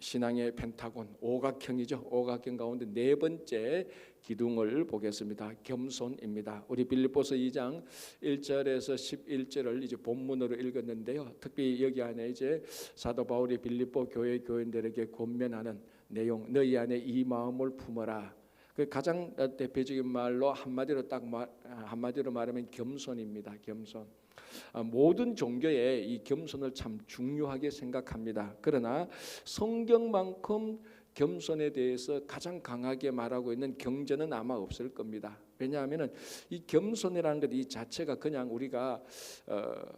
신앙의 펜타곤, 오각형이죠. 오각형 가운데 네 번째 기둥을 보겠습니다. 겸손입니다. 우리 빌립보서 2장 1절에서 11절을 이제 본문으로 읽었는데요. 특히 여기 안에 이제 사도 바울이 빌립보 교회 교인들에게 권면하는 내용, 너희 안에 이 마음을 품어라. 그 가장 대표적인 말로 한마디로 말하면 겸손입니다. 겸손. 모든 종교에 이 겸손을 참 중요하게 생각합니다. 그러나 성경만큼 겸손에 대해서 가장 강하게 말하고 있는 경전은 아마 없을 겁니다. 왜냐하면 이 겸손이라는 것 이 자체가 그냥 우리가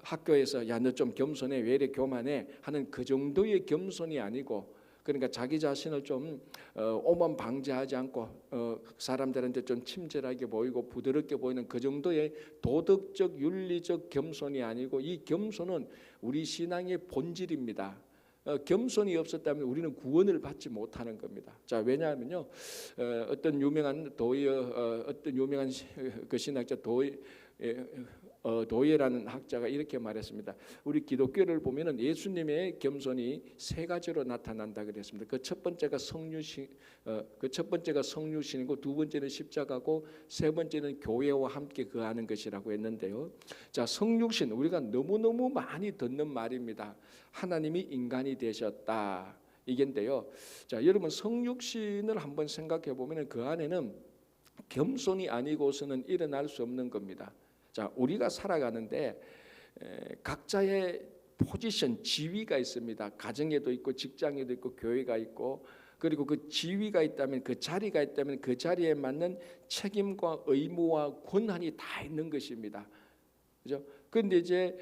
학교에서 야 너 좀 겸손해 왜 이래 교만해 하는 그 정도의 겸손이 아니고, 그러니까 자기 자신을 좀 오만 방지하지 않고 사람들한테 좀 친절하게 보이고 부드럽게 보이는 그 정도의 도덕적 윤리적 겸손이 아니고, 이 겸손은 우리 신앙의 본질입니다. 겸손이 없었다면 우리는 구원을 받지 못하는 겁니다. 자, 왜냐하면요, 어떤 유명한 그 신학자 도예라는 학자가 이렇게 말했습니다. 우리 기독교를 보면은 예수님의 겸손이 세 가지로 나타난다 그랬습니다. 그 첫 번째가 성육신이고, 두 번째는 십자가고, 세 번째는 교회와 함께 거하는 것이라고 했는데요. 자, 성육신, 우리가 너무너무 많이 듣는 말입니다. 하나님이 인간이 되셨다 이게인데요. 자, 여러분 성육신을 한번 생각해 보면은 그 안에는 겸손이 아니고서는 일어날 수 없는 겁니다. 자, 우리가 살아가는데 각자의 포지션, 지위가 있습니다. 가정에도 있고 직장에도 있고 교회가 있고, 그리고 그 지위가 있다면, 그 자리가 있다면 그 자리에 맞는 책임과 의무와 권한이 다 있는 것입니다. 그죠? 그런데 이제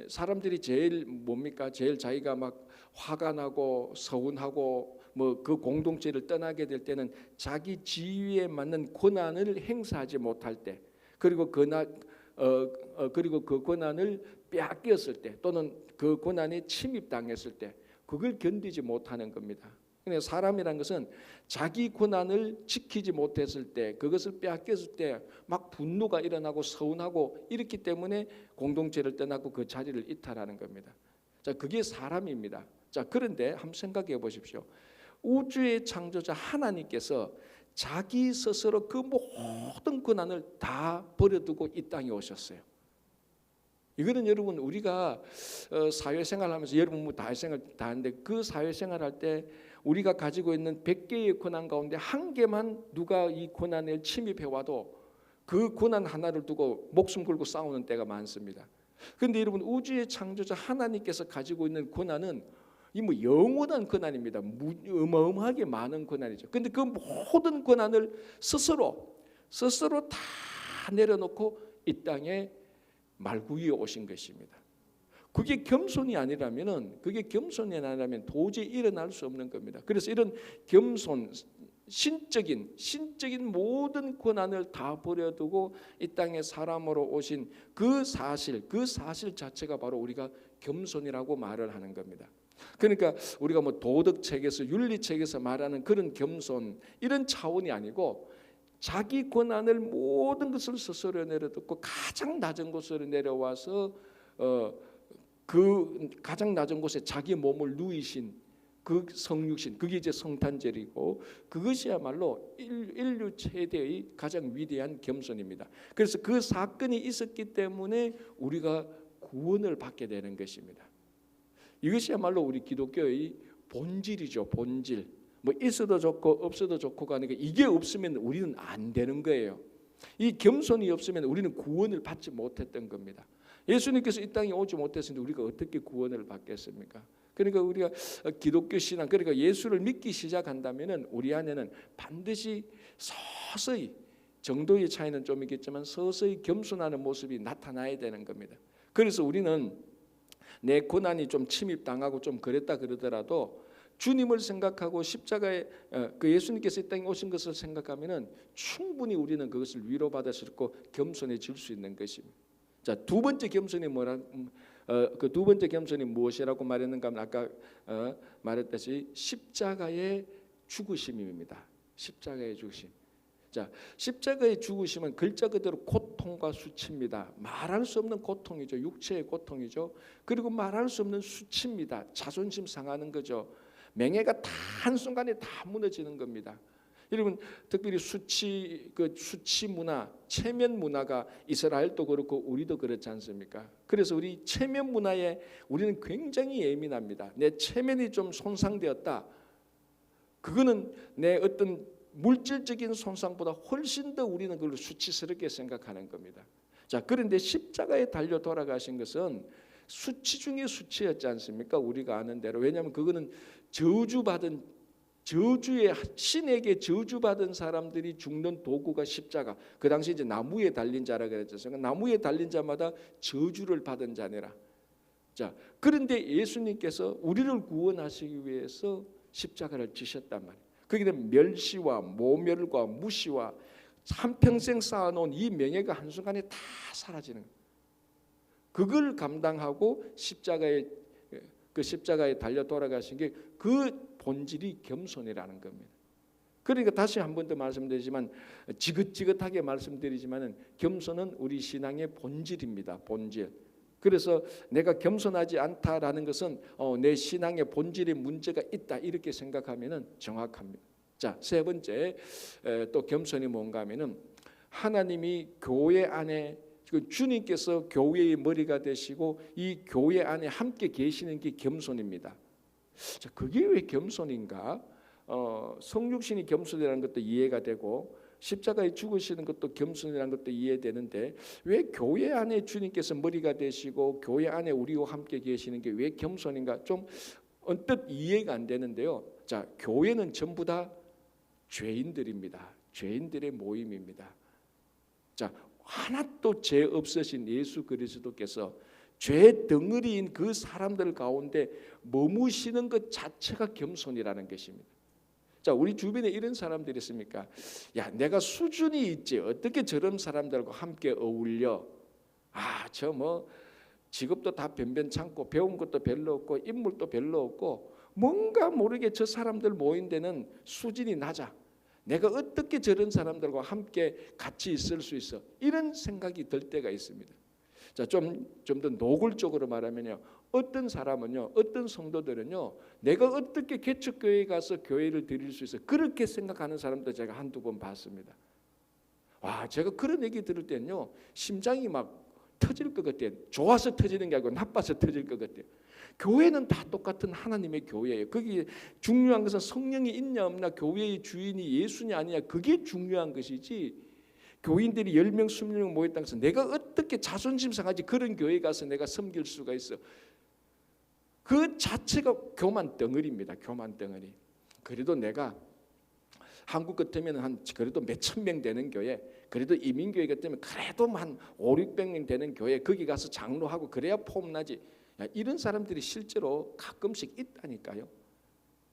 사람들이 제일 뭡니까? 제일 자기가 막 화가 나고 서운하고 뭐 그 공동체를 떠나게 될 때는 자기 지위에 맞는 권한을 행사하지 못할 때, 그리고 그리고 그 권한을 빼앗겼을 때, 또는 그 권한에 침입당했을 때, 그걸 견디지 못하는 겁니다. 그러니까 사람이란 것은 자기 권한을 지키지 못했을 때, 그것을 빼앗겼을 때 막 분노가 일어나고 서운하고 이렇기 때문에 공동체를 떠나고 그 자리를 이탈하는 겁니다. 자, 그게 사람입니다. 자, 그런데 한번 생각해 보십시오. 우주의 창조자 하나님께서 자기 스스로 그 모든 권한을 다 버려두고 이 땅에 오셨어요. 이거는 여러분 우리가 사회생활하면서, 여러분 뭐 사회생활 다 하는데, 그 사회생활할 때 우리가 가지고 있는 100개의 권한 가운데 한 개만 누가 이 권한을 침입해 와도 그 권한 하나를 두고 목숨 걸고 싸우는 때가 많습니다. 그런데 여러분 우주의 창조자 하나님께서 가지고 있는 권한은 이 뭐 영원한 권한입니다. 어마어마하게 많은 권한이죠. 그런데 그 모든 권한을 스스로 다 내려놓고 이 땅에 말구 위에 오신 것입니다. 그게 겸손이 아니라면 도저히 일어날 수 없는 겁니다. 그래서 이런 겸손, 신적인 모든 권한을 다 버려두고 이 땅에 사람으로 오신 그 사실 자체가 바로 우리가 겸손이라고 말을 하는 겁니다. 그러니까 우리가 뭐 도덕책에서 윤리책에서 말하는 그런 겸손, 이런 차원이 아니고, 자기 권한을 모든 것을 스스로 내려놓고 가장 낮은 곳으로 내려와서 그 가장 낮은 곳에 자기 몸을 누이신 그 성육신, 그게 이제 성탄절이고, 그것이야말로 인류 최대의 가장 위대한 겸손입니다. 그래서 그 사건이 있었기 때문에 우리가 구원을 받게 되는 것입니다. 이것이야말로 우리 기독교의 본질이죠. 본질. 뭐 있어도 좋고 없어도 좋고가 아니라, 이게 없으면 우리는 안 되는 거예요. 이 겸손이 없으면 우리는 구원을 받지 못했던 겁니다. 예수님께서 이 땅에 오지 못했으니 우리가 어떻게 구원을 받겠습니까? 그러니까 우리가 기독교 신앙, 그러니까 예수를 믿기 시작한다면은 우리 안에는 반드시 서서히, 정도의 차이는 좀 있겠지만 서서히 겸손하는 모습이 나타나야 되는 겁니다. 그래서 우리는 내 고난이 좀 침입당하고 좀 그랬다 그러더라도 주님을 생각하고 십자가에 그 예수님께서 이 땅에 오신 것을 생각하면은 충분히 우리는 그것을 위로받을 수 있고 겸손해질 수 있는 것입니다. 자, 두 번째 겸손이 그 두 번째 겸손이 무엇이라고 말했는가 하면, 아까 말했듯이 십자가의 죽으심입니다. 십자가의 죽으심. 자, 십자가의 죽으심은 글자 그대로 고통과 수치입니다. 말할 수 없는 고통이죠. 육체의 고통이죠. 그리고 말할 수 없는 수치입니다. 자존심 상하는 거죠. 맹해가 다 한순간에 다 무너지는 겁니다. 여러분 특별히 수치 문화, 체면 문화가 이스라엘도 그렇고 우리도 그렇지 않습니까? 그래서 우리 체면 문화에 우리는 굉장히 예민합니다. 내 체면이 좀 손상되었다. 그거는 내 어떤 물질적인 손상보다 훨씬 더 우리는 그걸 수치스럽게 생각하는 겁니다. 자, 그런데 십자가에 달려 돌아가신 것은 수치 중에 수치였지 않습니까? 우리가 아는 대로. 왜냐하면 그거는 저주의 신에게 저주받은 사람들이 죽는 도구가 십자가. 그 당시 이제 나무에 달린 자라 그랬죠. 나무에 달린 자마다 저주를 받은 자니라. 자, 그런데 예수님께서 우리를 구원하시기 위해서 십자가를 지셨단 말이에요. 거기는 멸시와 모멸과 무시와 한평생 쌓아놓은 이 명예가 한순간에 다 사라지는 거예요. 그걸 감당하고 십자가에 달려 돌아가신 게 그 본질이 겸손이라는 겁니다. 그러니까 다시 한 번 더 말씀드리지만 지긋지긋하게 말씀드리지만은 겸손은 우리 신앙의 본질입니다. 본질. 그래서 내가 겸손하지 않다라는 것은 내 신앙의 본질에 문제가 있다 이렇게 생각하면은 정확합니다. 자, 세 번째 또 겸손이 뭔가 하면은 하나님이 교회 안에 주님께서 교회의 머리가 되시고 이 교회 안에 함께 계시는 게 겸손입니다. 자, 그게 왜 겸손인가? 성육신이 겸손이라는 것도 이해가 되고 십자가에 죽으시는 것도 겸손이라는 것도 이해되는데 왜 교회 안에 주님께서 머리가 되시고 교회 안에 우리와 함께 계시는 게 왜 겸손인가? 좀 언뜻 이해가 안 되는데요. 자, 교회는 전부 다 죄인들입니다. 죄인들의 모임입니다. 자, 하나도 죄 없으신 예수 그리스도께서 죄 덩어리인 그 사람들 가운데 머무시는 것 자체가 겸손이라는 것입니다. 자, 우리 주변에 이런 사람들이 있습니까? 야, 내가 수준이 있지. 어떻게 저런 사람들과 함께 어울려? 저 뭐 직업도 다 변변찮고 배운 것도 별로 없고 인물도 별로 없고 뭔가 모르게 저 사람들 모인 데는 수준이 낮아. 내가 어떻게 저런 사람들과 함께 같이 있을 수 있어? 이런 생각이 들 때가 있습니다. 자, 좀 더 노골적으로 말하면요. 어떤 사람은요, 어떤 성도들은요, 내가 어떻게 개척교회에 가서 교회를 드릴 수 있어? 그렇게 생각하는 사람도 제가 한두 번 봤습니다. 제가 그런 얘기 들을 때는요, 심장이 막 터질 것 같아요. 좋아서 터지는 게 아니고 나빠서 터질 것 같아요. 교회는 다 똑같은 하나님의 교회예요. 거기 중요한 것은 성령이 있냐 없냐, 교회의 주인이 예수냐 아니냐, 그게 중요한 것이지. 교인들이 10명, 20명 모였다고 해서 내가 어떻게 자존심 상하지 그런 교회 가서 내가 섬길 수가 있어. 그 자체가 교만 덩어리입니다. 교만 덩어리. 그래도 내가 한국 같으면 그래도 몇천 명 되는 교회, 그래도 이민교회 같으면 그래도 한 5, 600명 되는 교회 거기 가서 장로하고 그래야 폼나지. 이런 사람들이 실제로 가끔씩 있다니까요.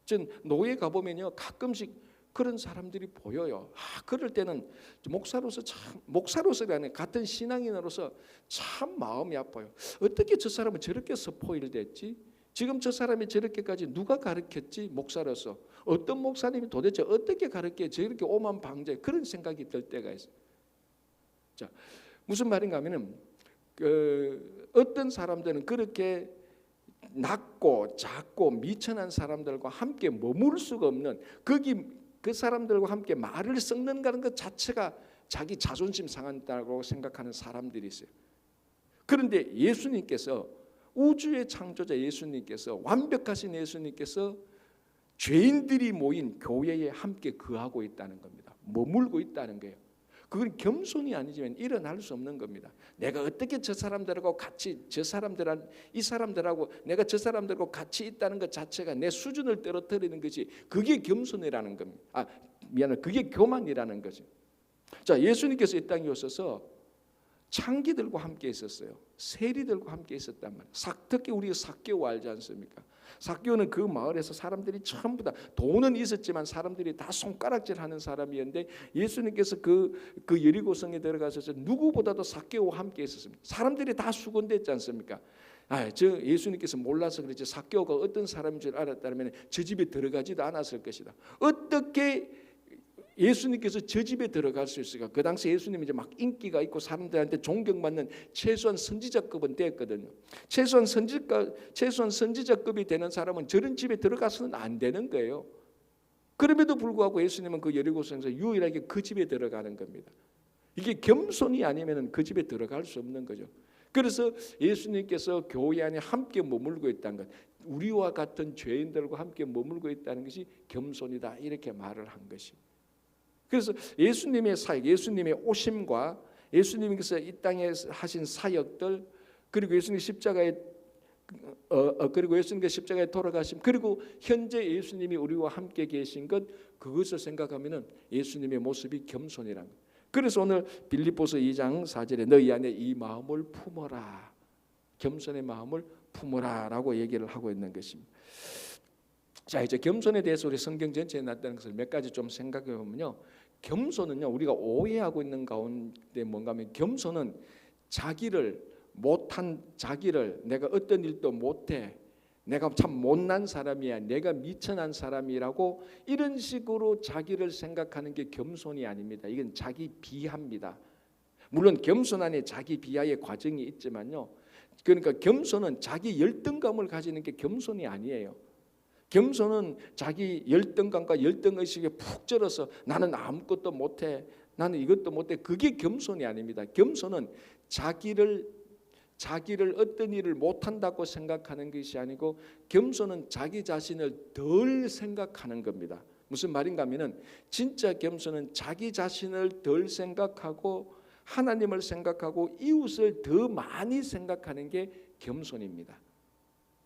전 노예 가보면요, 가끔씩 그런 사람들이 보여요. 그럴 때는 목사로서가 아니라 같은 신앙인으로서 참 마음이 아파요. 어떻게 저 사람은 저렇게 서포일됐지? 지금 저 사람이 저렇게까지 누가 가르쳤지? 목사로서 어떤 목사님이 도대체 어떻게 가르쳐 저렇게 오만방자 그런 생각이 들 때가 있어요. 자, 무슨 말인가 하면은 어떤 사람들은 그렇게 낮고 작고 미천한 사람들과 함께 머물 수가 없는 그 사람들과 함께 말을 섞는다는 것 자체가 자기 자존심 상한다고 생각하는 사람들이 있어요. 그런데 예수님께서 우주의 창조자 예수님께서 완벽하신 예수님께서 죄인들이 모인 교회에 함께 거하고 있다는 겁니다. 머물고 있다는 거예요. 그건 겸손이 아니지만 일어날 수 없는 겁니다. 내가 어떻게 저 사람들하고 같이 이 사람들하고 내가 저 사람들하고 같이 있다는 것 자체가 내 수준을 떨어뜨리는 것이 그게 겸손이라는 겁니다. 그게 교만이라는 거죠. 자, 예수님께서 이 땅에 오셔서 창기들과 함께 있었어요. 세리들과 함께 있었단 말이에요. 특히 우리가 삭개오 알지 않습니까? 삭개오는 그 마을에서 사람들이 전부 다 돈은 있었지만 사람들이 다 손가락질하는 사람이었는데 예수님께서 그 여리고성에 들어가셔서 누구보다도 삭개오와 함께 있었습니다. 사람들이 다 수건댔지 않습니까? 예수님께서 몰라서 그렇지 삭개오가 어떤 사람인 줄 알았다면 저 집에 들어가지도 않았을 것이다. 어떻게 예수님께서 저 집에 들어갈 수 있을까? 그 당시 예수님이 이제 막 인기가 있고 사람들한테 존경받는 최소한 선지자급은 됐거든요. 최소한 선지자급이 되는 사람은 저런 집에 들어가서는 안 되는 거예요. 그럼에도 불구하고 예수님은 그 여리고성에서 유일하게 그 집에 들어가는 겁니다. 이게 겸손이 아니면 그 집에 들어갈 수 없는 거죠. 그래서 예수님께서 교회 안에 함께 머물고 있다는 것, 우리와 같은 죄인들과 함께 머물고 있다는 것이 겸손이다, 이렇게 말을 한 것입니다. 그래서 예수님의 사역, 예수님의 오심과 예수님께서 이 땅에 하신 사역들, 그리고 예수님 십자가에 그리고 예수님께서 십자가에 돌아가심, 그리고 현재 예수님이 우리와 함께 계신 것, 그것을 생각하면은 예수님의 모습이 겸손이란 것. 그래서 오늘 빌립보서 2장 4절에 너희 안에 이 마음을 품어라, 겸손의 마음을 품어라라고 얘기를 하고 있는 것입니다. 자, 이제 겸손에 대해서 우리 성경 전체에 나타나는 것을 몇 가지 좀 생각해 보면요, 겸손은요, 우리가 오해하고 있는 가운데 뭔가 하면, 겸손은 자기를 못한 자기를, 내가 어떤 일도 못해, 내가 참 못난 사람이야, 내가 미천한 사람이라고 이런 식으로 자기를 생각하는 게 겸손이 아닙니다. 이건 자기 비하입니다. 물론 겸손 안에 자기 비하의 과정이 있지만요, 그러니까 겸손은 자기 열등감을 가지는 게 겸손이 아니에요. 겸손은 자기 열등감과 열등의식에 푹 쩔어서 나는 아무것도 못해, 나는 이것도 못해, 그게 겸손이 아닙니다. 겸손은 자기를 어떤 일을 못한다고 생각하는 것이 아니고, 겸손은 자기 자신을 덜 생각하는 겁니다. 무슨 말인가 하면은, 진짜 겸손은 자기 자신을 덜 생각하고 하나님을 생각하고 이웃을 더 많이 생각하는 게 겸손입니다.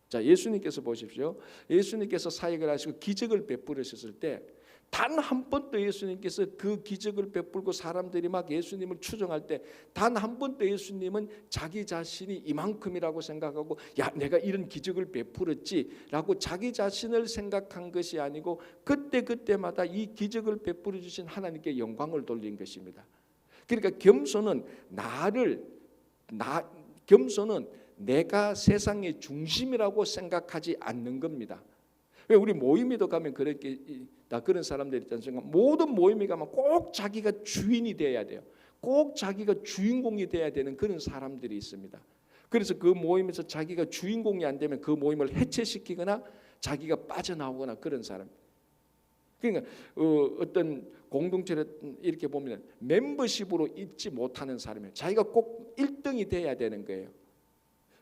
자, 예수님께서 보십시오. 예수님께서 사역을 하시고 기적을 베풀으셨을 때 단 한 번도 예수님께서 그 기적을 베풀고 사람들이 막 예수님을 추종할 때 단 한 번도 예수님은 자기 자신이 이만큼이라고 생각하고, 야, 내가 이런 기적을 베풀었지라고 자기 자신을 생각한 것이 아니고, 그때마다 이 기적을 베풀어 주신 하나님께 영광을 돌린 것입니다. 그러니까 겸손은 겸손은 내가 세상의 중심이라고 생각하지 않는 겁니다. 왜 우리 모임에도 가면 그런 사람들이 있지 않습니까? 모든 모임에 가면 꼭 자기가 주인이 돼야 돼요. 꼭 자기가 주인공이 돼야 되는 그런 사람들이 있습니다. 그래서 그 모임에서 자기가 주인공이 안 되면 그 모임을 해체시키거나 자기가 빠져나오거나 그런 사람. 그러니까 어떤 공동체를 이렇게 보면 멤버십으로 있지 못하는 사람이에요. 자기가 꼭 1등이 돼야 되는 거예요.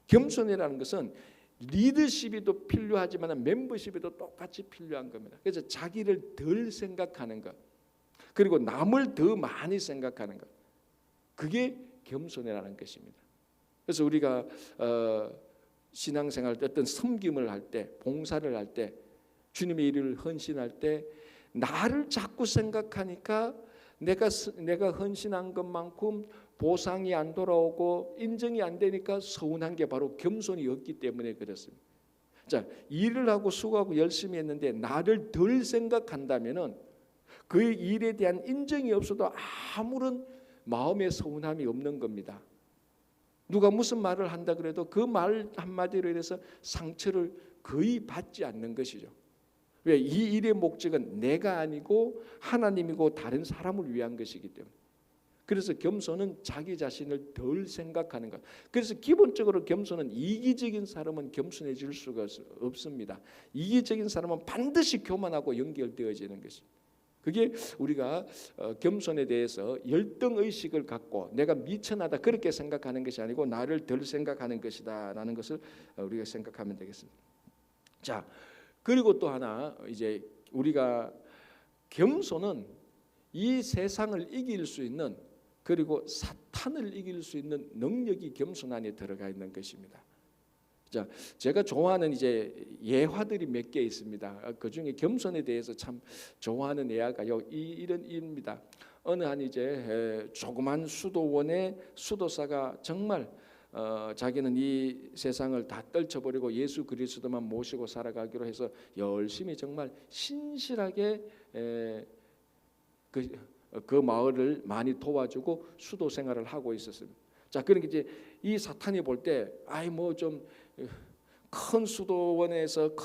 겸손이라는 것은 리더십이도 필요하지만 멤버십에도 똑같이 필요한 겁니다. 그래서 자기를 덜 생각하는 것, 그리고 남을 더 많이 생각하는 것, 그게 겸손이라는 것입니다. 그래서 우리가 신앙생활 때, 어떤 섬김을 할 때, 봉사를 할 때, 주님의 일을 헌신할 때 나를 자꾸 생각하니까 내가 헌신한 것만큼 보상이 안 돌아오고 인정이 안 되니까 서운한 게 바로 겸손이 없기 때문에 그렇습니다. 자, 일을 하고 수고하고 열심히 했는데 나를 덜 생각한다면은 그 일에 대한 인정이 없어도 아무런 마음의 서운함이 없는 겁니다. 누가 무슨 말을 한다 그래도 그 말 한마디로 인해서 상처를 거의 받지 않는 것이죠. 왜? 이 일의 목적은 내가 아니고 하나님이고 다른 사람을 위한 것이기 때문에. 그래서 겸손은 자기 자신을 덜 생각하는 것. 그래서 기본적으로 겸손은, 이기적인 사람은 겸손해질 수가 없습니다. 이기적인 사람은 반드시 교만하고 연결되어지는 것입니다. 그게 우리가 겸손에 대해서 열등의식을 갖고 내가 미천하다 그렇게 생각하는 것이 아니고 나를 덜 생각하는 것이다 라는 것을 우리가 생각하면 되겠습니다. 자, 그리고 또 하나, 이제 우리가 겸손은 이 세상을 이길 수 있는, 그리고 사탄을 이길 수 있는 능력이 겸손 안에 들어가 있는 것입니다. 자, 제가 좋아하는 이제 예화들이 몇 개 있습니다. 그 중에 겸손에 대해서 참 좋아하는 예화가요, 이런 일입니다. 어느 한 이제 조그만 수도원의 수도사가 정말 자기는 이 세상을 다 떨쳐버리고 예수 그리스도만 모시고 살아가기로 해서 열심히 정말 신실하게 그 마을을 많이 도와주고 수도 생활을 하고 있었습니다. 자, 그러니까 이제 이 사탄이 볼 때, 아이 뭐 좀 큰 수도원에서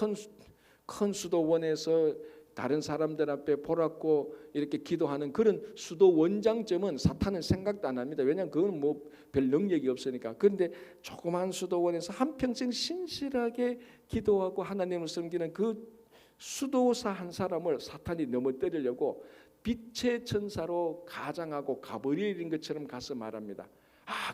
다른 사람들 앞에 보라고 이렇게 기도하는 그런 수도 원장점은 사탄은 생각도 안 합니다. 왜냐하면 그건 뭐 별 능력이 없으니까. 그런데 조그만 수도원에서 한평생 신실하게 기도하고 하나님을 섬기는 그 수도사 한 사람을 사탄이 넘어뜨리려고 빛의 천사로 가장하고 가브리엘인 것처럼 가서 말합니다.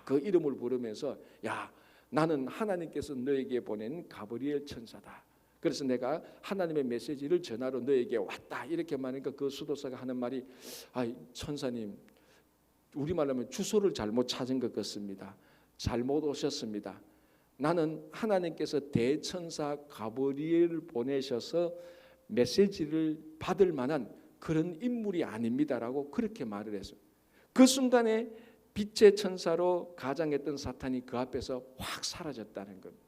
그 이름을 부르면서 야, 나는 하나님께서 너에게 보낸 가브리엘 천사다. 그래서 내가 하나님의 메시지를 전하러 너에게 왔다. 이렇게 말하니까 그 수도사가 하는 말이 천사님, 우리말로 하면 주소를 잘못 찾은 것 같습니다. 잘못 오셨습니다. 나는 하나님께서 대천사 가브리엘을 보내셔서 메시지를 받을 만한 그런 인물이 아닙니다라고 그렇게 말을 했어요. 그 순간에 빛의 천사로 가장했던 사탄이 그 앞에서 확 사라졌다는 겁니다.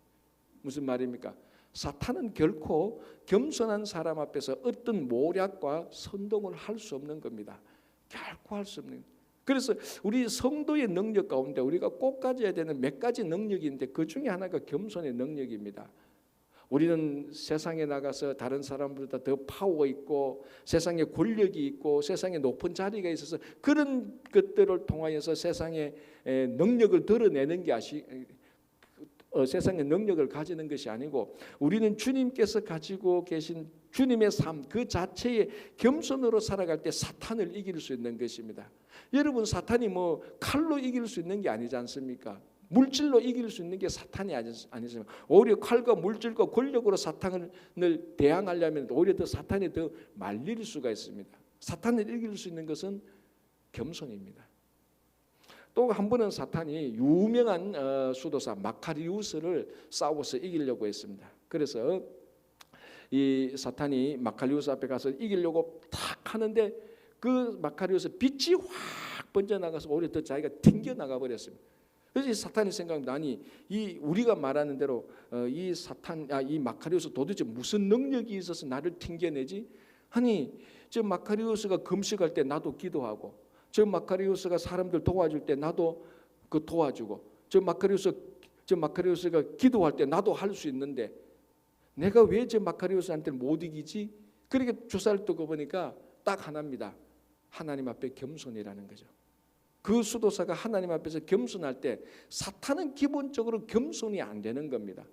무슨 말입니까? 사탄은 결코 겸손한 사람 앞에서 어떤 모략과 선동을 할 수 없는 겁니다. 결코 할 수 없는. 그래서 우리 성도의 능력 가운데 우리가 꼭 가져야 되는 몇 가지 능력이 있는데 그 중에 하나가 겸손의 능력입니다. 우리는 세상에 나가서 다른 사람보다 더 파워 있고 세상에 권력이 있고 세상에 높은 자리가 있어서 그런 것들을 통하여서 세상에 능력을 드러내는 게 세상의 능력을 가지는 것이 아니고 우리는 주님께서 가지고 계신 주님의 삶 그 자체에 겸손으로 살아갈 때 사탄을 이길 수 있는 것입니다. 여러분, 사탄이 뭐 칼로 이길 수 있는 게 아니지 않습니까? 물질로 이길 수 있는 게 사탄이 아니십니까? 오히려 칼과 물질과 권력으로 사탄을 대항하려면 오히려 더 사탄이 더 말릴 수가 있습니다. 사탄을 이길 수 있는 것은 겸손입니다. 또 한 번은 사탄이 유명한 수도사 마카리우스를 싸워서 이기려고 했습니다. 그래서 이 사탄이 마카리우스 앞에 가서 이기려고 탁 하는데 그 마카리우스 빛이 확 번져나가서 오히려 더 자기가 튕겨나가 버렸습니다. 그래서 이 사탄이 생각합니다. 아니, 이 우리가 말하는 대로 이 마카리우스 도대체 무슨 능력이 있어서 나를 튕겨내지? 아니, 저 마카리우스가 금식할 때 나도 기도하고, 저 마카리우스가 사람들 도와줄 때 나도 그 도와주고, 저 마카리우스가 기도할 때 나도 할 수 있는데 내가 왜 저 마카리우스한테 못 이기지? 그렇게 조사를 두고 보니까 딱 하나입니다. 하나님 앞에 겸손이라는 거죠. 그 수도사가 하나님 앞에서 겸손할 때 사탄은 기본적으로 겸손이 안 되는 겁니다.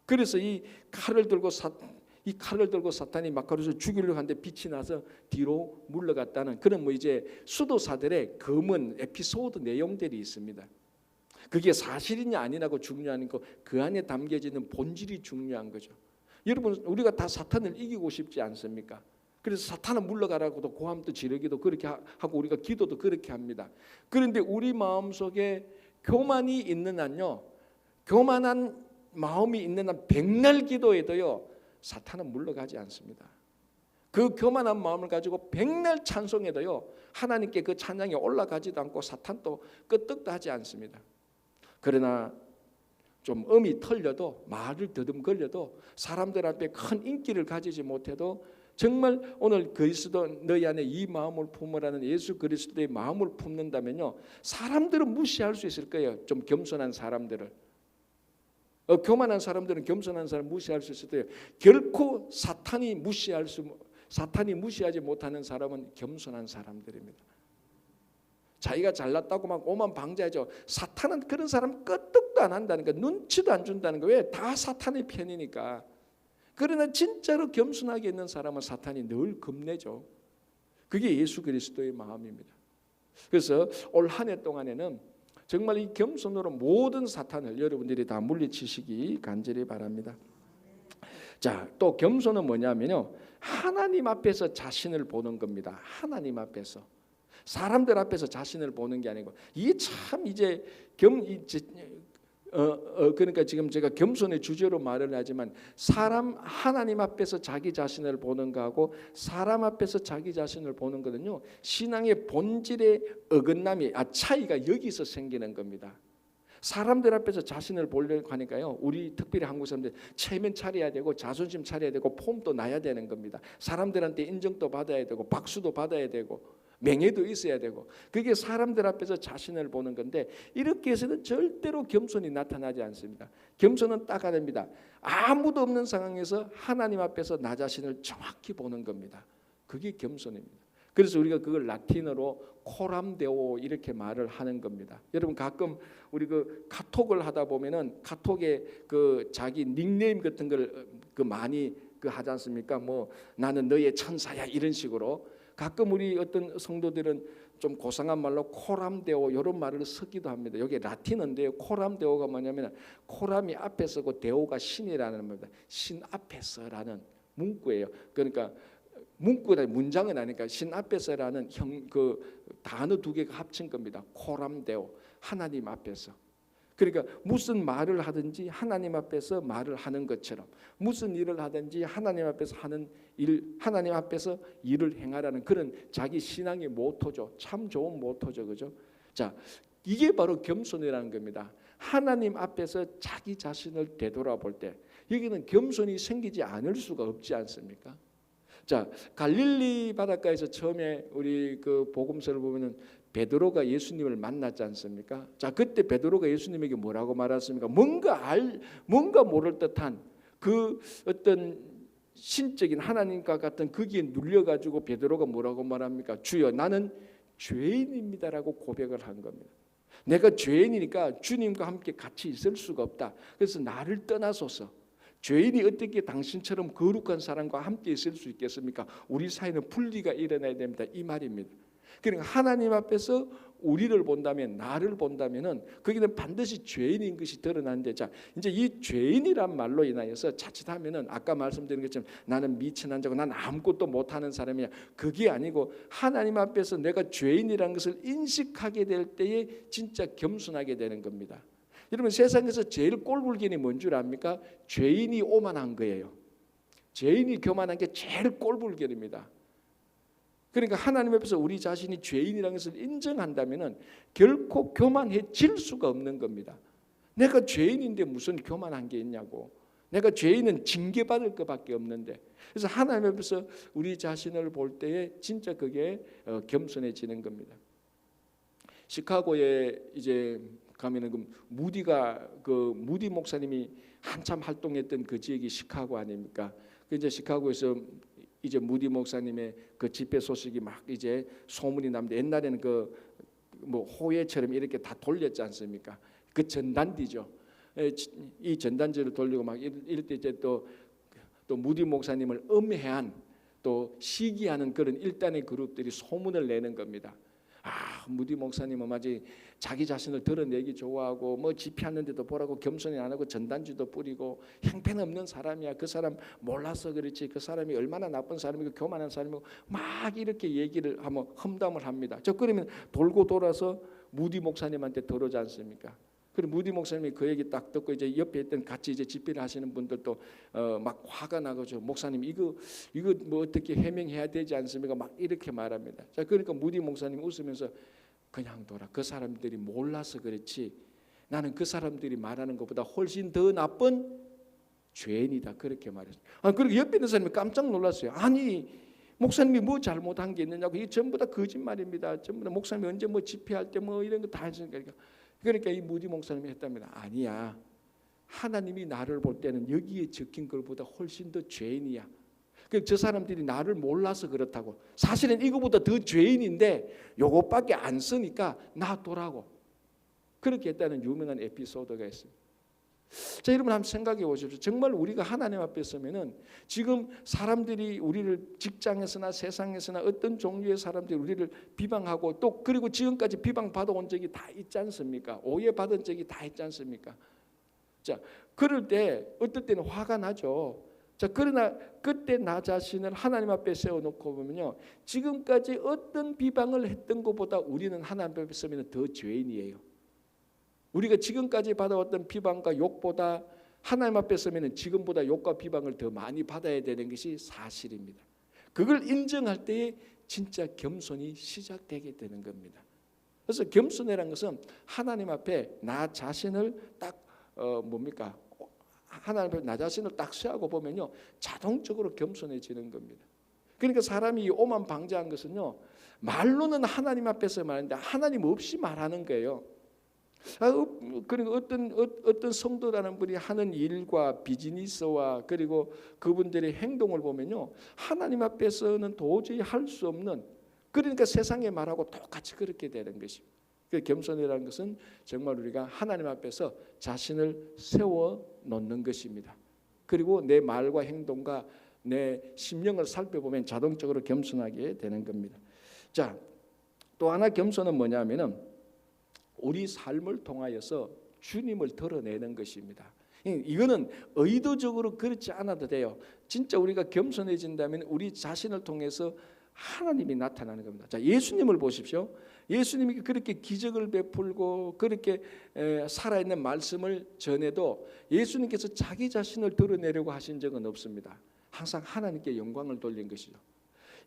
그래서 이 칼을 들고 사탄이 마카리우스를 죽이려고 하는데 빛이 나서 뒤로 물러갔다는 그런 뭐 이제 수도사들의 검은 에피소드 내용들이 있습니다. 그게 사실이냐 아니냐고 중요한 거 그 안에 담겨지는 본질이 중요한 거죠. 여러분, 우리가 다 사탄을 이기고 싶지 않습니까? 그래서 사탄은 물러가라고도 고함도 지르기도 그렇게 하고 우리가 기도도 그렇게 합니다. 그런데 우리 마음속에 교만이 있는 한요, 교만한 마음이 있는 한 백날 기도해도요 사탄은 물러가지 않습니다. 그 교만한 마음을 가지고 백날 찬송해도요 하나님께 그 찬양이 올라가지도 않고 사탄도 끄떡도 하지 않습니다. 그러나 좀 음이 털려도 말을 더듬거려도 사람들 앞에 큰 인기를 가지지 못해도 정말 오늘 그리스도 너희 안에 이 마음을 품으라는 예수 그리스도의 마음을 품는다면요 사람들은 무시할 수 있을 거예요. 좀 겸손한 사람들을. 교만한 사람들은 겸손한 사람 무시할 수 있을 거예요. 결코 사탄이 무시하지 못하는 사람은 겸손한 사람들입니다. 자기가 잘났다고 막 오만 방자하죠. 사탄은 그런 사람 끄떡도 안 한다는 거, 눈치도 안 준다는 거. 왜? 다 사탄의 편이니까. 그러나 진짜로 겸손하게 있는 사람은 사탄이 늘 겁내죠. 그게 예수 그리스도의 마음입니다. 그래서 올 한 해 동안에는 정말 이 겸손으로 모든 사탄을 여러분들이 다 물리치시기 간절히 바랍니다. 자, 또 겸손은 뭐냐면요, 하나님 앞에서 자신을 보는 겁니다. 하나님 앞에서. 사람들 앞에서 자신을 보는 게 아니고, 이게 참 이제 그러니까 지금 제가 겸손의 주제로 말을 하지만 하나님 앞에서 자기 자신을 보는 거하고 사람 앞에서 자기 자신을 보는 거는요 신앙의 본질의 어긋남이 차이가 여기서 생기는 겁니다. 사람들 앞에서 자신을 보려고 하니까요 우리 특별히 한국 사람들 체면 차려야 되고 자존심 차려야 되고 폼도 나야 되는 겁니다. 사람들한테 인정도 받아야 되고 박수도 받아야 되고 명예도 있어야 되고 그게 사람들 앞에서 자신을 보는 건데 이렇게 해서는 절대로 겸손이 나타나지 않습니다. 겸손은 딱 하나입니다. 아무도 없는 상황에서 하나님 앞에서 나 자신을 정확히 보는 겁니다. 그게 겸손입니다. 그래서 우리가 그걸 라틴어로 코람데오 이렇게 말을 하는 겁니다. 여러분 가끔 우리 그 카톡을 하다 보면은 카톡에 그 자기 닉네임 같은 걸 그 많이 그 하지 않습니까? 뭐 나는 너의 천사야 이런 식으로 가끔 우리 어떤 성도들은 좀 고상한 말로 코람데오 이런 말을 쓰기도 합니다. 여기 라틴어인데요. 코람데오가 뭐냐면 코람이 앞에 서고 데오가 신이라는 겁니다. 신 앞에서라는 문구예요. 그러니까 문구다 문장은 아니니까 신 앞에서라는 그 단어 두 개가 합친 겁니다. 코람데오 하나님 앞에서. 그러니까 무슨 말을 하든지 하나님 앞에서 말을 하는 것처럼 무슨 일을 하든지 하나님 앞에서 하는 일, 하나님 앞에서 일을 행하라는 그런 자기 신앙의 모토죠. 참 좋은 모토죠, 그죠? 자, 이게 바로 겸손이라는 겁니다. 하나님 앞에서 자기 자신을 되돌아볼 때 여기는 겸손이 생기지 않을 수가 없지 않습니까? 자, 갈릴리 바닷가에서 처음에 우리 그 복음서를 보면은 베드로가 예수님을 만났지 않습니까? 자, 그때 베드로가 예수님에게 뭐라고 말했습니까? 뭔가 모를 듯한 그 어떤 신적인 하나님과 같은 거기에 눌려가지고 베드로가 뭐라고 말합니까? 주여, 나는 죄인입니다라고 고백을 한 겁니다. 내가 죄인이니까 주님과 함께 같이 있을 수가 없다. 그래서 나를 떠나소서. 죄인이 어떻게 당신처럼 거룩한 사람과 함께 있을 수 있겠습니까? 우리 사이는 분리가 일어나야 됩니다. 이 말입니다. 그러니까 하나님 앞에서 우리를 본다면, 나를 본다면은 거기는 반드시 죄인인 것이 드러나는데, 자, 이제 이 죄인이란 말로 인하여서 자칫하면은 아까 말씀드린 것처럼 나는 미천한 자고 난 아무것도 못하는 사람이야. 그게 아니고 하나님 앞에서 내가 죄인이라는 것을 인식하게 될 때에 진짜 겸손하게 되는 겁니다. 여러분 세상에서 제일 꼴불견이 뭔 줄 압니까? 죄인이 오만한 거예요. 죄인이 교만한 게 제일 꼴불견입니다. 그러니까 하나님 앞에서 우리 자신이 죄인이라는 것을 인정한다면은 결코 교만해질 수가 없는 겁니다. 내가 죄인인데 무슨 교만한 게 있냐고. 내가 죄인은 징계받을 것밖에 없는데. 그래서 하나님 앞에서 우리 자신을 볼 때에 진짜 그게 겸손해지는 겁니다. 시카고에 이제 가면은 그 무디 목사님이 한참 활동했던 그 지역이 시카고 아닙니까? 그 이제 시카고에서 이제 무디 목사님의 그 집회 소식이 막 이제 소문이 납니다. 옛날에는 그 뭐 호예처럼 이렇게 다 돌렸지 않습니까? 그 전단지죠. 이 전단지를 돌리고 막 이럴 때 이제 또 무디 목사님을 음해한 또 시기하는 그런 일단의 그룹들이 소문을 내는 겁니다. 무디 목사님은 마치 자기 자신을 드러내기 좋아하고 뭐 집회하는데도 보라고 겸손히 안 하고 전단지도 뿌리고 형편없는 사람이야. 그 사람 몰라서 그렇지. 그 사람이 얼마나 나쁜 사람이고 교만한 사람이고 막 이렇게 얘기를 하면 험담을 합니다. 저 그러면 돌고 돌아서 무디 목사님한테 들어오지 않습니까? 그리고 무디 목사님이 그 얘기 딱 듣고 이제 옆에 있던 같이 이제 집회를 하시는 분들도 막 화가 나가지고 목사님 이거 뭐 어떻게 해명해야 되지 않습니까? 막 이렇게 말합니다. 자, 그러니까 무디 목사님 웃으면서 그냥 둬라. 그 사람들이 몰라서 그렇지. 나는 그 사람들이 말하는 것보다 훨씬 더 나쁜 죄인이다. 그렇게 말했어요. 그리고 옆에 있는 사람이 깜짝 놀랐어요. 아니 목사님이 뭐 잘못한 게 있느냐고. 이게 전부 다 거짓말입니다. 전부 다 목사님이 언제 뭐 집회할 때 뭐 이런 거 다 했으니까. 그러니까 이 무디 목사님이 했답니다. 아니야. 하나님이 나를 볼 때는 여기에 적힌 것보다 훨씬 더 죄인이야. 저 사람들이 나를 몰라서 그렇다고. 사실은 이거보다 더 죄인인데 요것밖에 안 쓰니까 놔두라고. 그렇게 했다는 유명한 에피소드가 있습니다. 자, 여러분 한번 생각해 보십시오. 정말 우리가 하나님 앞에 서면은 지금 사람들이 우리를 직장에서나 세상에서나 어떤 종류의 사람들이 우리를 비방하고 또 그리고 지금까지 비방받아 온 적이 다 있지 않습니까? 오해받은 적이 다 있지 않습니까? 자, 그럴 때 어떨 때는 화가 나죠. 자, 그러나 그때 나 자신을 하나님 앞에 세워놓고 보면요, 지금까지 어떤 비방을 했던 것보다 우리는 하나님 앞에 서면 더 죄인이에요. 우리가 지금까지 받아왔던 비방과 욕보다 하나님 앞에 서면 지금보다 욕과 비방을 더 많이 받아야 되는 것이 사실입니다. 그걸 인정할 때에 진짜 겸손이 시작되게 되는 겁니다. 그래서 겸손이라는 것은 하나님 앞에 나 자신을 딱 하나님 앞에 나 자신을 딱 세우고 보면요, 자동적으로 겸손해지는 겁니다. 그러니까 사람이 오만 방자한 것은요, 말로는 하나님 앞에서 말하는데 하나님 없이 말하는 거예요. 그리고 어떤 성도라는 분이 하는 일과 비즈니스와 그리고 그분들의 행동을 보면요, 하나님 앞에서는 도저히 할 수 없는, 그러니까 세상에 말하고 똑같이 그렇게 되는 것입니다. 그 겸손이라는 것은 정말 우리가 하나님 앞에서 자신을 세워 놓는 것입니다. 그리고 내 말과 행동과 내 심령을 살펴보면 자동적으로 겸손하게 되는 겁니다. 자, 또 하나 겸손은 뭐냐면은 우리 삶을 통하여서 주님을 드러내는 것입니다. 이거는 의도적으로 그렇지 않아도 돼요. 진짜 우리가 겸손해진다면 우리 자신을 통해서 하나님이 나타나는 겁니다. 자, 예수님을 보십시오. 예수님이 그렇게 기적을 베풀고 그렇게 살아있는 말씀을 전해도 예수님께서 자기 자신을 드러내려고 하신 적은 없습니다. 항상 하나님께 영광을 돌린 것이죠.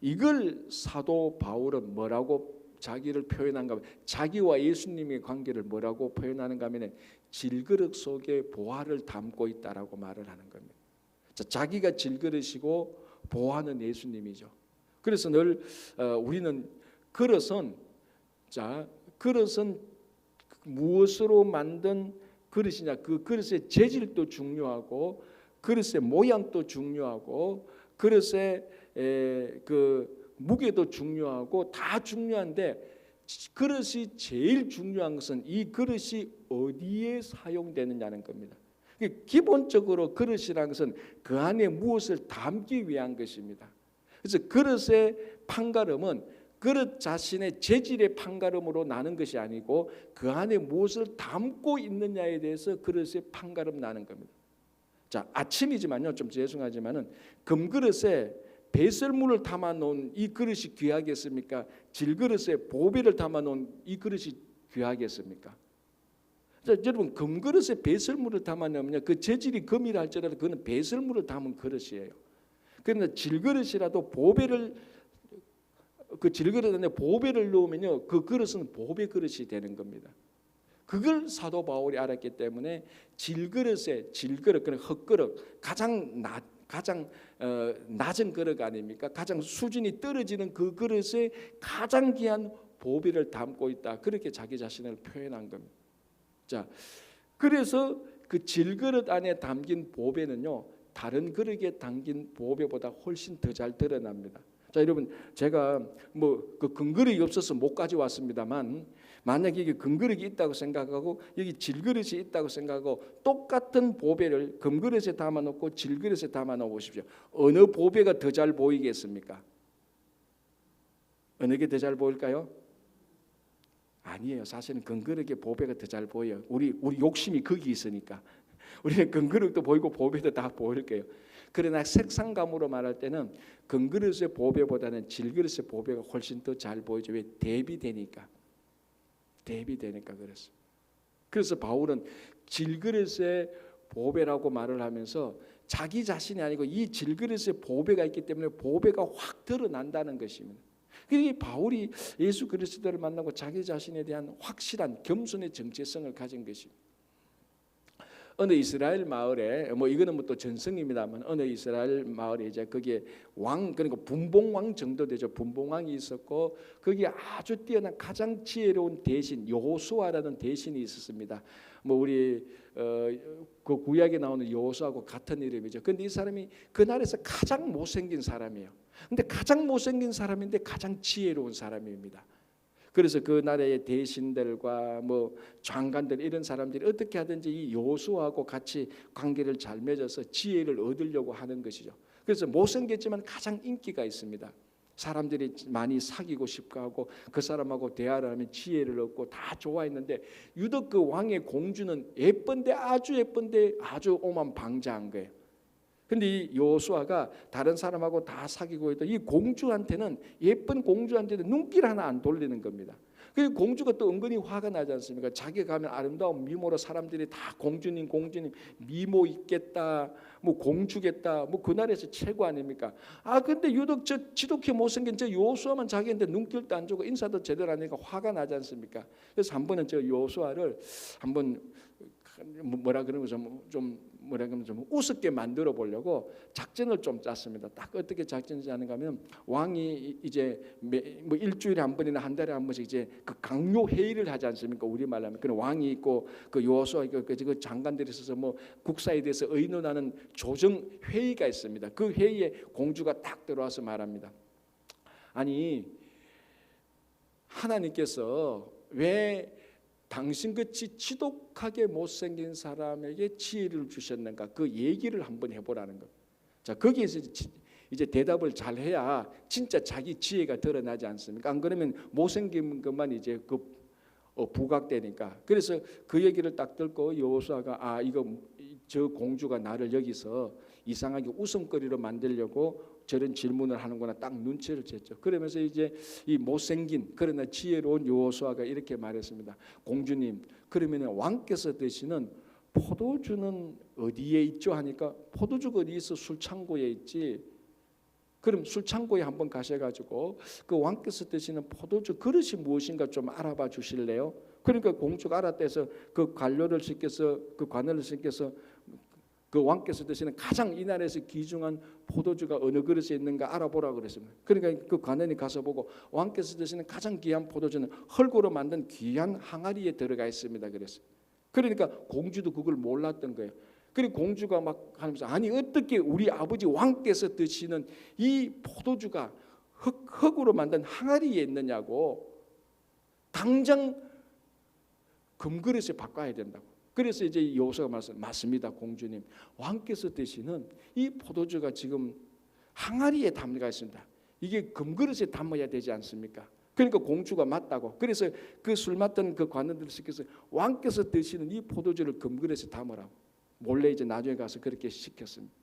이걸 사도 바울은 뭐라고 자기를 표현한가 하면, 자기와 예수님의 관계를 뭐라고 표현하는가 하면 질그릇 속에 보화를 담고 있다라고 말을 하는 겁니다. 자, 자기가 질그릇이고 보화는 예수님이죠. 그래서 늘 우리는 그릇은 무엇으로 만든 그릇이냐, 그 그릇의 재질도 중요하고 그릇의 모양도 중요하고 그릇의 그 무게도 중요하고 다 중요한데, 그릇이 제일 중요한 것은 이 그릇이 어디에 사용되느냐는 겁니다. 기본적으로 그릇이라는 것은 그 안에 무엇을 담기 위한 것입니다. 그래서 그릇의 판가름은 그릇 자신의 재질의 판가름으로 나는 것이 아니고 그 안에 무엇을 담고 있느냐에 대해서 그릇의 판가름 나는 겁니다. 자, 아침이지만요, 좀 죄송하지만은 금그릇에 배설물을 담아놓은 이 그릇이 귀하겠습니까? 질그릇에 보배를 담아놓은 이 그릇이 귀하겠습니까? 자, 여러분, 금그릇에 배설물을 담아놓으면 그 재질이 금이라 할지라도 그거는 배설물을 담은 그릇이에요. 그런데 질그릇이라도 보배를, 그 질그릇 안에 보배를 넣으면요, 그 그릇은 보배 그릇이 되는 겁니다. 그걸 사도 바울이 알았기 때문에 질그릇, 그런 흙그릇, 가장 낮은 그릇 아닙니까? 가장 수준이 떨어지는 그 그릇에 가장 귀한 보배를 담고 있다. 그렇게 자기 자신을 표현한 겁니다. 자, 그래서 그 질그릇 안에 담긴 보배는요, 다른 그릇에 담긴 보배보다 훨씬 더 잘 드러납니다. 자, 여러분, 제가 뭐 그 금그릇이 없어서 못 가져왔습니다만, 만약에 이게 금그릇이 있다고 생각하고 여기 질그릇이 있다고 생각하고 똑같은 보배를 금그릇에 담아놓고 질그릇에 담아놓아 보십시오. 어느 보배가 더 잘 보이겠습니까? 어느 게 더 잘 보일까요? 아니에요. 사실은 금그릇의 보배가 더 잘 보여요. 우리 욕심이 거기 있으니까. 우리는 금그릇도 보이고 보배도 다 보일 거예요. 그러나 색상감으로 말할 때는 금그릇의 보배보다는 질그릇의 보배가 훨씬 더 잘 보이죠. 왜? 대비되니까 그랬어요. 그래서 바울은 질그릇의 보배라고 말을 하면서 자기 자신이 아니고 이 질그릇의 보배가 있기 때문에 보배가 확 드러난다는 것입니다. 그러니 바울이 예수 그리스도를 만나고 자기 자신에 대한 확실한 겸손의 정체성을 가진 것입니다. 어느 이스라엘 마을에, 뭐 이거는 뭐 또 전승입니다만, 어느 이스라엘 마을에 이제 거기에 왕, 그러니까 분봉왕 정도 되죠. 분봉왕이 있었고 거기에 아주 뛰어난 가장 지혜로운 대신 여호수아라는 대신이 있었습니다. 뭐 우리 그 구약에 나오는 여호수아하고 같은 이름이죠. 그런데 이 사람이 그 나라에서 가장 못생긴 사람이에요. 근데 가장 못생긴 사람인데 가장 지혜로운 사람입니다. 그래서 그 나라의 대신들과 뭐 장관들 이런 사람들이 어떻게 하든지 이 여호수아하고 같이 관계를 잘 맺어서 지혜를 얻으려고 하는 것이죠. 그래서 못생겼지만 가장 인기가 있습니다. 사람들이 많이 사귀고 싶어 하고 그 사람하고 대화를 하면 지혜를 얻고 다 좋아했는데, 유독 그 왕의 공주는 예쁜데 아주 오만방자한 거예요. 근데 이 여호수아가 다른 사람하고 다 사귀고 있던 이 공주한테는, 예쁜 공주한테는 눈길 하나 안 돌리는 겁니다. 그리고 공주가 또 은근히 화가 나지 않습니까? 자기가 가면 아름다운 미모로 사람들이 다 공주님 미모 있겠다, 뭐 공주겠다, 뭐 그 나라에서 최고 아닙니까? 근데 유독 저 지독히 못생긴 저 여호수아만 자기한테 눈길도 안 주고 인사도 제대로 안 하니까 화가 나지 않습니까? 그래서 한 번은 저 여호수아를 한번 뭐라 그러는 거죠? 좀 뭐라 그러면 좀 우습게 만들어 보려고 작전을 좀 짰습니다. 딱 어떻게 작전을 짜는가 하면 왕이 이제 뭐 일주일에 한 번이나 한 달에 한 번씩 이제 그 강요 회의를 하지 않습니까? 우리말로 하면 그런 왕이 있고 그 여호수아 그 장관들이 있어서 뭐 국사에 대해서 의논하는 조정 회의가 있습니다. 그 회의에 공주가 딱 들어와서 말합니다. 아니 하나님께서 왜 당신같이 지독하게 못생긴 사람에게 지혜를 주셨는가? 그 얘기를 한번 해보라는 것. 자, 거기에서 이제 대답을 잘 해야 진짜 자기 지혜가 드러나지 않습니까? 안 그러면 못생긴 것만 이제 부각되니까. 그래서 그 얘기를 딱 듣고 여호수아가 이거 저 공주가 나를 여기서 이상하게 웃음거리로 만들려고 저런 질문을 하는구나 딱 눈치를 챘죠. 그러면서 이제 이 못생긴 그러나 지혜로운 여호수아가 이렇게 말했습니다. 공주님, 그러면 왕께서 드시는 포도주는 어디에 있죠? 하니까 포도주가 어디 있어? 술창고에 있지. 그럼 술창고에 한번 가셔가지고 그 왕께서 드시는 포도주 그릇이 무엇인가 좀 알아봐 주실래요? 그러니까 공주가 알았대서 그 관료를 시켜서 그 관원을 시켜서 그 왕께서 드시는 가장 이 나라에서 귀중한 포도주가 어느 그릇에 있는가 알아보라 그랬습니다. 그러니까 그 관원이 가서 보고 왕께서 드시는 가장 귀한 포도주는 흙으로 만든 귀한 항아리에 들어가 있습니다. 그랬어요. 그러니까 공주도 그걸 몰랐던 거예요. 그리고 공주가 막 하면서 아니 어떻게 우리 아버지 왕께서 드시는 이 포도주가 흙으로 만든 항아리에 있느냐고 당장 금그릇에 바꿔야 된다고. 그래서 이제 여호수아가 맞습니다 공주님, 왕께서 드시는 이 포도주가 지금 항아리에 담가 있습니다. 이게 금그릇에 담아야 되지 않습니까? 그러니까 공주가 맞다고. 그래서 그 술 맡던 그 관원들을 시켜서 왕께서 드시는 이 포도주를 금그릇에 담으라고 몰래 이제 나중에 가서 그렇게 시켰습니다.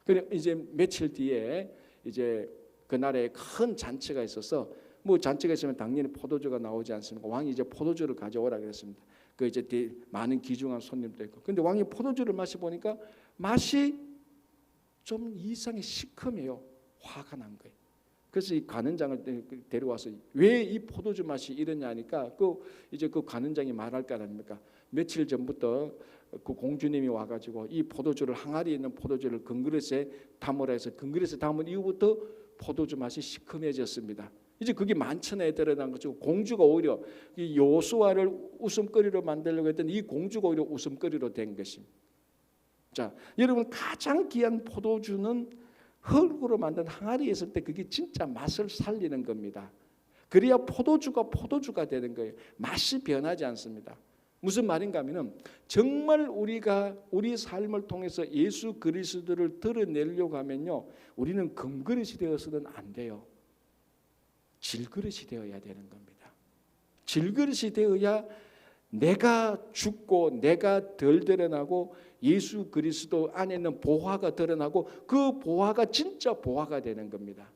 그래 이제 며칠 뒤에 이제 그날에 큰 잔치가 있어서 뭐 잔치가 있으면 당연히 포도주가 나오지 않습니까? 왕이 이제 포도주를 가져오라 그랬습니다. 그 이제 많은 귀중한 손님도 있고. 근데 왕이 포도주를 마시 보니까 맛이 좀 이상하게 시큼해요. 화가 난 거예요. 그래서 이 관원장을 데려와서 왜 이 포도주 맛이 이러냐 하니까 이제 그 관원장이 말할 거 아닙니까? 며칠 전부터 그 공주님이 와가지고 이 포도주를 항아리에 있는 포도주를 금그릇에 담으라 해서 금그릇에 담은 이후부터 포도주 맛이 시큼해졌습니다. 이제 그게 만천하에 드러난 거죠. 공주가 오히려 이 여호수아를 웃음거리로 만들려고 했던 이 공주가 오히려 웃음거리로 된 것입니다. 자, 여러분 가장 귀한 포도주는 흙으로 만든 항아리에 있을 때 그게 진짜 맛을 살리는 겁니다. 그래야 포도주가 되는 거예요. 맛이 변하지 않습니다. 무슨 말인가 하면은 정말 우리가 우리 삶을 통해서 예수 그리스도를 드러내려고 하면요, 우리는 금그릇이 되어서는 안 돼요. 질그릇이 되어야 되는 겁니다. 질그릇이 되어야 내가 죽고 내가 덜 드러나고 예수 그리스도 안에 있는 보화가 드러나고 그 보화가 진짜 보화가 되는 겁니다.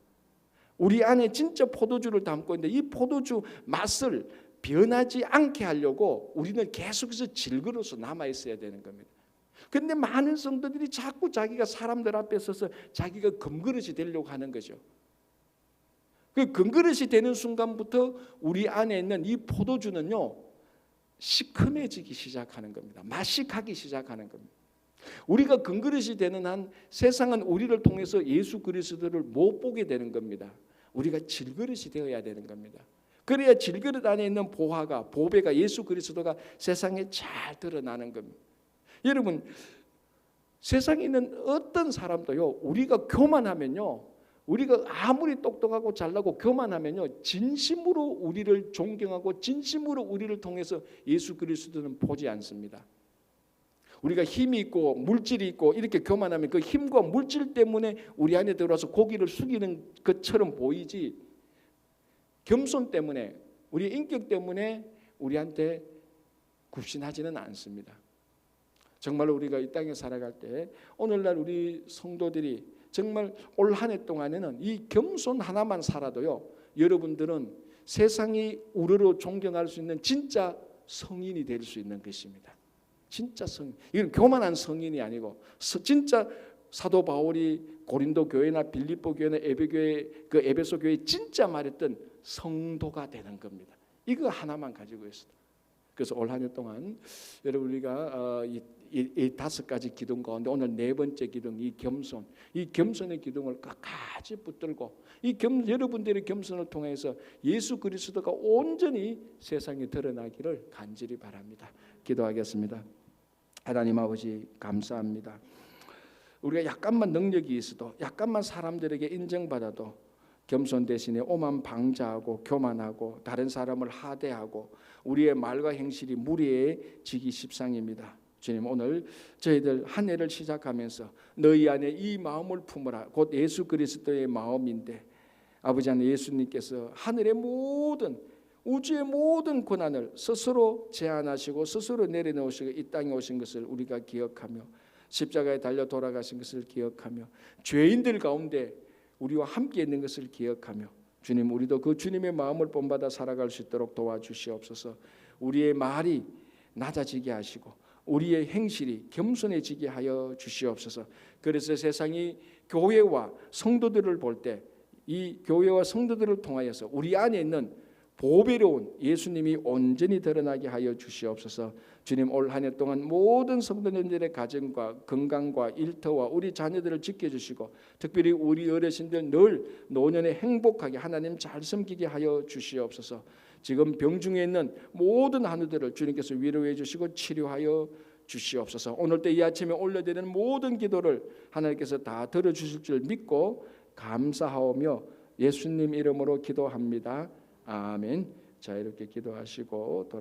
우리 안에 진짜 포도주를 담고 있는데 이 포도주 맛을 변하지 않게 하려고 우리는 계속해서 질그릇으로 남아 있어야 되는 겁니다. 그런데 많은 성도들이 자꾸 자기가 사람들 앞에 서서 자기가 금그릇이 되려고 하는 거죠. 그 금그릇이 되는 순간부터 우리 안에 있는 이 포도주는요 시큼해지기 시작하는 겁니다. 맛이 가기 시작하는 겁니다. 우리가 금그릇이 되는 한 세상은 우리를 통해서 예수 그리스도를 못 보게 되는 겁니다. 우리가 질그릇이 되어야 되는 겁니다. 그래야 질그릇 안에 있는 보화가 보배가 예수 그리스도가 세상에 잘 드러나는 겁니다. 여러분 세상에 있는 어떤 사람도요 우리가 교만하면요 우리가 아무리 똑똑하고 잘나고 교만하면요 진심으로 우리를 존경하고 진심으로 우리를 통해서 예수 그리스도는 보지 않습니다. 우리가 힘이 있고 물질이 있고 이렇게 교만하면 그 힘과 물질 때문에 우리 안에 들어와서 고기를 숙이는 것처럼 보이지 겸손 때문에 우리 인격 때문에 우리한테 굽신하지는 않습니다. 정말 우리가 이 땅에 살아갈 때 오늘날 우리 성도들이 정말 올 한 해 동안에는 이 겸손 하나만 살아도요 여러분들은 세상이 우러러 존경할 수 있는 진짜 성인이 될 수 있는 것입니다. 진짜 성인. 이건 교만한 성인이 아니고 진짜 사도 바울이 고린도 교회나 빌립보 교회나 에베소 교회에 진짜 말했던 성도가 되는 겁니다. 이거 하나만 가지고 있어요. 그래서 올 한 해 동안 여러분 우리가 이 5가지 기둥 가운데 오늘 4번째 기둥, 이 겸손, 이 겸손의 기둥을 끝까지 붙들고 여러분들의 겸손을 통해서 예수 그리스도가 온전히 세상에 드러나기를 간절히 바랍니다. 기도하겠습니다. 하나님 아버지 감사합니다. 우리가 약간만 능력이 있어도, 약간만 사람들에게 인정받아도 겸손 대신에 오만 방자하고 교만하고 다른 사람을 하대하고 우리의 말과 행실이 무례해지기 십상입니다. 주님, 오늘 저희들 한 해를 시작하면서 너희 안에 이 마음을 품으라, 곧 예수 그리스도의 마음인데, 아버지 하나님, 예수님께서 하늘의 모든, 우주의 모든 고난을 스스로 제안하시고 스스로 내려놓으시고 이 땅에 오신 것을 우리가 기억하며 십자가에 달려 돌아가신 것을 기억하며 죄인들 가운데 우리와 함께 있는 것을 기억하며, 주님, 우리도 그 주님의 마음을 본받아 살아갈 수 있도록 도와주시옵소서. 우리의 말이 낮아지게 하시고 우리의 행실이 겸손해지게 하여 주시옵소서. 그래서 세상이 교회와 성도들을 볼 때 이 교회와 성도들을 통하여서 우리 안에 있는 보배로운 예수님이 온전히 드러나게 하여 주시옵소서. 주님, 올 한 해 동안 모든 성도님들의 가정과 건강과 일터와 우리 자녀들을 지켜주시고 특별히 우리 어르신들 늘 노년에 행복하게 하나님 잘 섬기게 하여 주시옵소서. 지금 병중에 있는 모든 한우들을 주님께서 위로해 주시고 치료하여 주시옵소서. 오늘 때 이 아침에 올려드리는 모든 기도를 하나님께서 다 들어주실 줄 믿고 감사하오며 예수님 이름으로 기도합니다. 아멘. 자, 이렇게 기도하시고 돌아